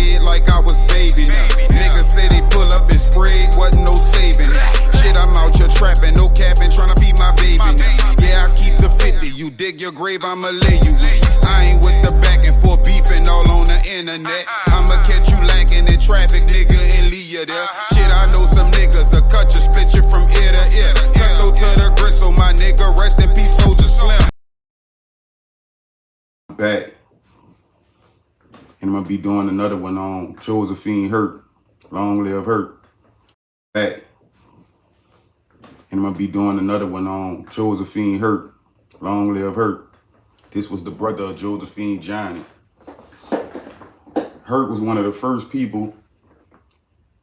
head like I was baby now. Niggas say they pull up and spray, wasn't no saving that. Shit, I'm out here trapping, no capping, tryna feed my baby now. Yeah, I keep the 50, you dig your grave, I'ma lay you in. I ain't with the back and forth beefing all on the internet. I'ma catch you lacking in traffic, nigga, and leave you there. Shit, I know some niggas will cut you, split you from ear to ear. Cutthroat to the gristle, my nigga, rest in peace, Soldier Slim. Back. And I'm gonna be doing another one on Josephine Herk. Long live Herk. Back. And I'm gonna be doing another one on Josephine Herk. Long live Herk. This was the brother of Josephine, Johnny. Herk was one of the first people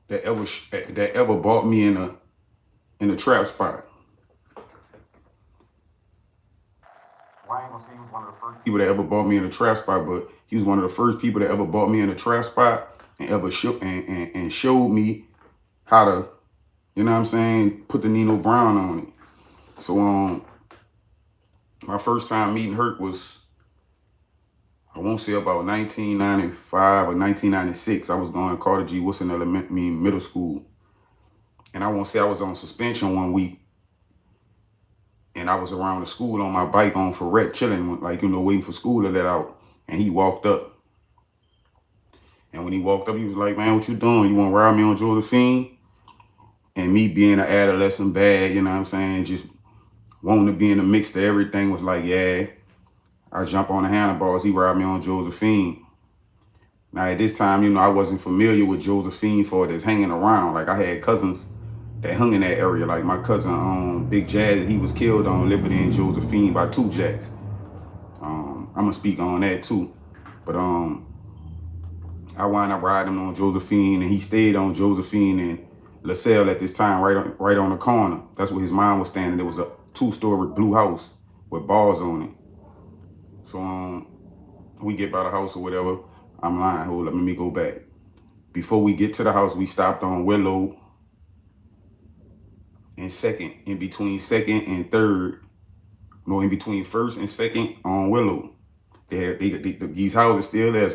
that ever bought me in a trap spot. Well, I ain't gonna say he was one of the first people that ever bought me in a trap spot, but he was one of the first people that ever bought me in a trap spot and ever showed me how to, you know what I'm saying, put the Nino Brown on it. So my first time meeting Herk was, I won't say about 1995 or 1996. I was going to Carter G. Woodson middle school. And I won't say I was on suspension one week. And I was around the school on my bike on Ferret chilling, like, you know, waiting for school to let out. And he walked up. And when he walked up, he was like, man, what you doing? You want to ride me on Josephine? And me being an adolescent bad, you know what I'm saying, just wanting to be in the mix to everything, was like, yeah. I jump on the handlebars, he ride me on Josephine. Now at this time, you know, I wasn't familiar with Josephine for this hanging around. Like I had cousins that hung in that area. Like my cousin Big Jazz, he was killed on Liberty and Josephine by 2 Jacks. I'm gonna speak on that too. But I wound up riding him on Josephine, and he stayed on Josephine and LaSalle at this time, right on the corner. That's where his mom was standing. There was a 2-story blue house with bars on it. So we get by the house or whatever. I'm lying. Hold up, let me go back. Before we get to the house, we stopped on Willow and Second, in between Second and Third. No, in between First and Second on Willow. These houses still there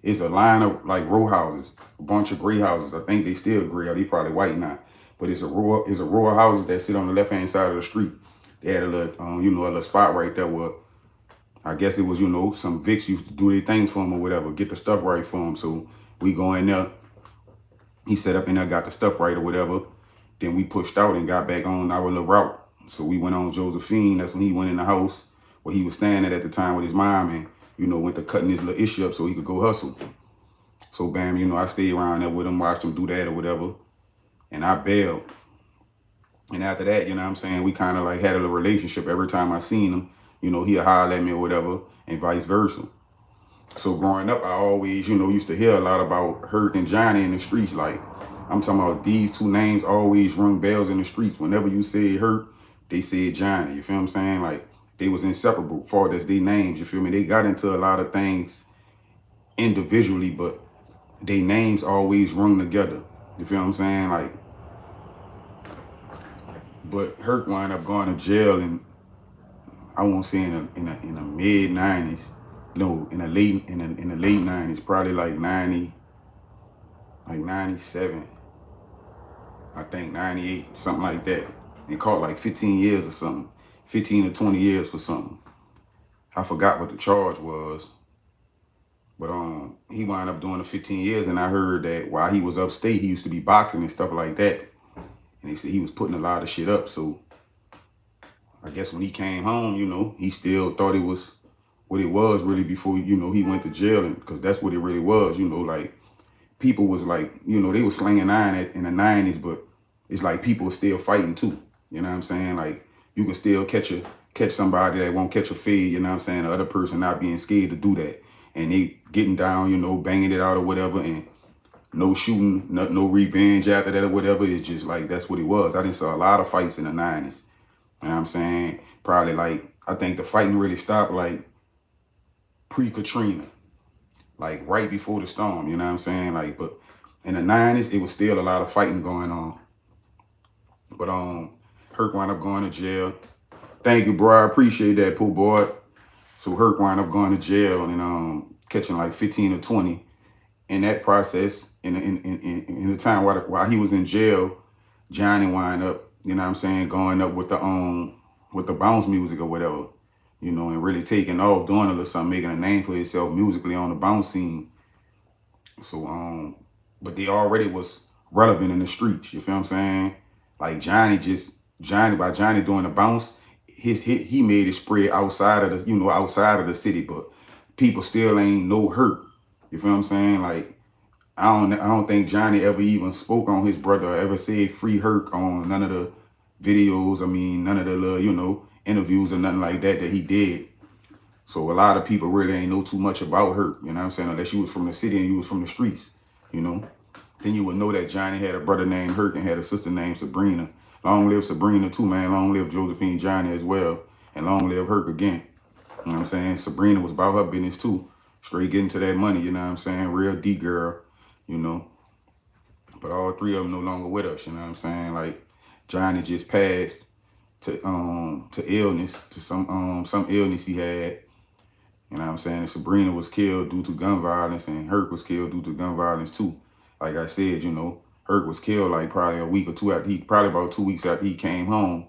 is a line of like row houses, a bunch of gray houses. I think they still gray, or they probably white now. But it's a row of houses that sit on the left hand side of the street. They had a little, you know, a little spot right there where I guess it was, you know, some Vicks used to do their thing for him or whatever, get the stuff right for him. So we go in there. He set up in there, got the stuff right or whatever. Then we pushed out and got back on our little route. So we went on Josephine. That's when he went in the house where he was standing at the time with his mom, and, you know, went to cutting his little issue up so he could go hustle. So bam, you know, I stayed around there with him, watched him do that or whatever. And I bailed. And after that, you know what I'm saying, we kind of like had a little relationship. Every time I seen him, you know, he'll holler at me or whatever, and vice versa. So growing up, I always, you know, used to hear a lot about Herk and Johnny in the streets. Like, I'm talking about these two names always rung bells in the streets. Whenever you said Herk, they said Johnny. You feel what I'm saying? Like, they was inseparable far as their names. You feel me? They got into a lot of things individually, but their names always rung together. You feel what I'm saying? Like, but Herk wound up going to jail, and I won't say in the mid 90s, no, in the late 90s, probably like 97, I think 98, something like that. And caught like 15 years or something, 15 to 20 years for something. I forgot what the charge was, but he wound up doing the 15 years, and I heard that while he was upstate, he used to be boxing and stuff like that. And they said he was putting a lot of shit up, so I guess when he came home, you know, he still thought it was what it was really before, you know, he went to jail, and because that's what it really was, you know, like people was like, you know, they was slinging iron in the 90s, but it's like people were still fighting too. You know what I'm saying? Like you can still catch somebody that won't catch a fade, you know what I'm saying? The other person not being scared to do that. And they getting down, you know, banging it out or whatever, and no shooting, no revenge after that or whatever. It's just like, that's what it was. I didn't saw a lot of fights in the 90s. You know what I'm saying? Probably like, I think the fighting really stopped like pre-Katrina, like right before the storm, you know what I'm saying? Like, but in the 90s, it was still a lot of fighting going on. But Herk wound up going to jail. Thank you, bro. I appreciate that, poor boy. So Herk wound up going to jail and catching like 15 or 20. in that process, in the time while he was in jail, Johnny wind up, you know what I'm saying, going up with the bounce music or whatever, you know, and really taking off, doing a little something, making a name for himself musically on the bounce scene. So but they already was relevant in the streets, you feel what I'm saying? Like Johnny doing the bounce, he made it spread outside of outside of the city, but people still ain't no Herk. You feel what I'm saying? Like I don't think Johnny ever even spoke on his brother or ever said free Herk on none of the videos. I mean, none of the little, interviews or nothing like that he did. So a lot of people really ain't know too much about Herk, you know what I'm saying? Unless you was from the city and you was from the streets, you know. Then you would know that Johnny had a brother named Herk and had a sister named Sabrina. Long live Sabrina too, man. Long live Josephine Johnny as well. And long live Herk again. You know what I'm saying? Sabrina was about her business too. Straight getting to that money, you know what I'm saying? Real D girl, you know. But all three of them no longer with us, you know what I'm saying? Like Johnny just passed to illness, to some illness he had. You know what I'm saying? And Sabrina was killed due to gun violence, and Herk was killed due to gun violence too. Like I said, Herk was killed like probably a week or two after probably about 2 weeks after he came home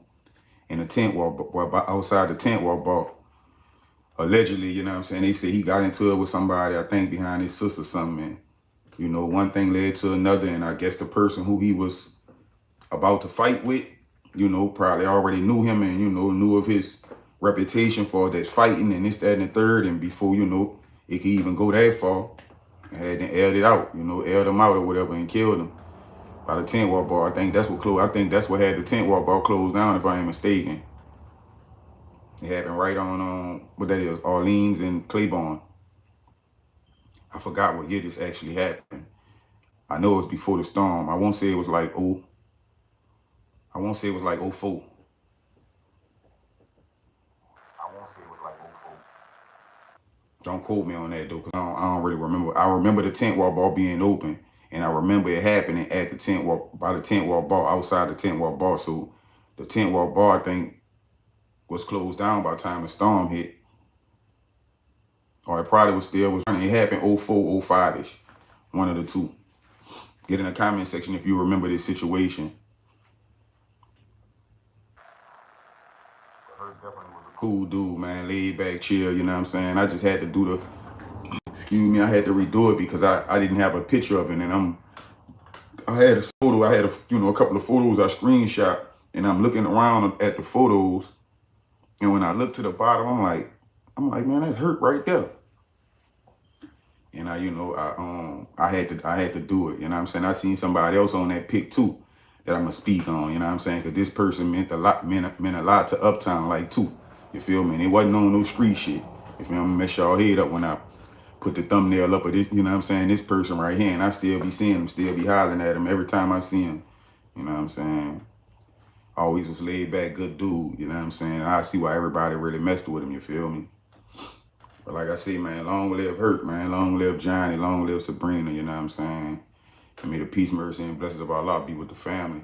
in a tent outside the tent wall bought. Allegedly, you know what I'm saying? They said he got into it with somebody, I think behind his sister or something. And, one thing led to another, and I guess the person who he was about to fight with, probably already knew him and, knew of his reputation for that fighting and this, that, and the third. And before, it could even go that far, had then aired it out, aired him out or whatever and killed him by the tent wall bar. I think that's what had the tent wall bar closed down, if I ain't mistaken. It happened right on, what that is, Orleans and Claiborne. I forgot what year this actually happened. I know it was before the storm. I won't say it was like 04. I won't say it was like 04. Don't quote me on that though, because I don't really remember. I remember the tent wall bar being open, and I remember it happening at the tent wall, by the tent wall bar, outside the tent wall bar. So the tent wall bar, I think, was closed down by the time the storm hit. Or it probably was running. It happened 04, 05-ish. One of the two. Get in the comment section if you remember this situation. Herk definitely was a cool dude, man. Laid back, chill, you know what I'm saying? I just had to do I had to redo it because I didn't have a picture of it. And I had a photo, I had a couple of photos I screenshot, and I'm looking around at the photos. And when I look to the bottom, I'm like, man, that's Herk right there. And I had to do it. You know what I'm saying? I seen somebody else on that pic too that I'm gonna speak on. You know what I'm saying? Because this person meant a lot to Uptown, like too. You feel me? And it wasn't on no street shit. You feel me? Mess y'all head up when I put the thumbnail up of this. You know what I'm saying? This person right here, and I still be seeing him, still be hollering at him every time I see him. You know what I'm saying? Always was laid back, good dude. You know what I'm saying? And I see why everybody really messed with him. You feel me? But like I say, man, long live Herk, man. Long live Johnny. Long live Sabrina, you know what I'm saying? And may the peace, mercy, and blessings of Allah be with the family.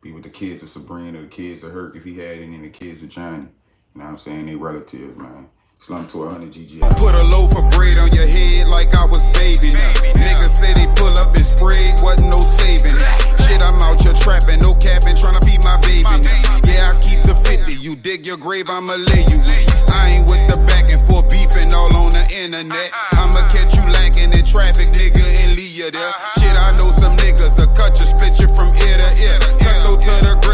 Be with the kids of Sabrina, the kids of Herk, if he had any, and the kids of Johnny. You know what I'm saying? They relatives, man. Slum to 100 GG. Put a loaf of bread on your head like I was baby now. Niggas say they pull up and spray, wasn't no saving now. Shit, I'm out here trapping, no capping, trying to feed my baby now. Yeah, I keep the 50, you dig your grave, I'ma lay you in. I ain't with the back and forth beefing all on the internet. I'ma catch you lacking in traffic, nigga, and leave you there. Shit, I know some niggas will cut you, split you from ear to ear. Cut go to the grave.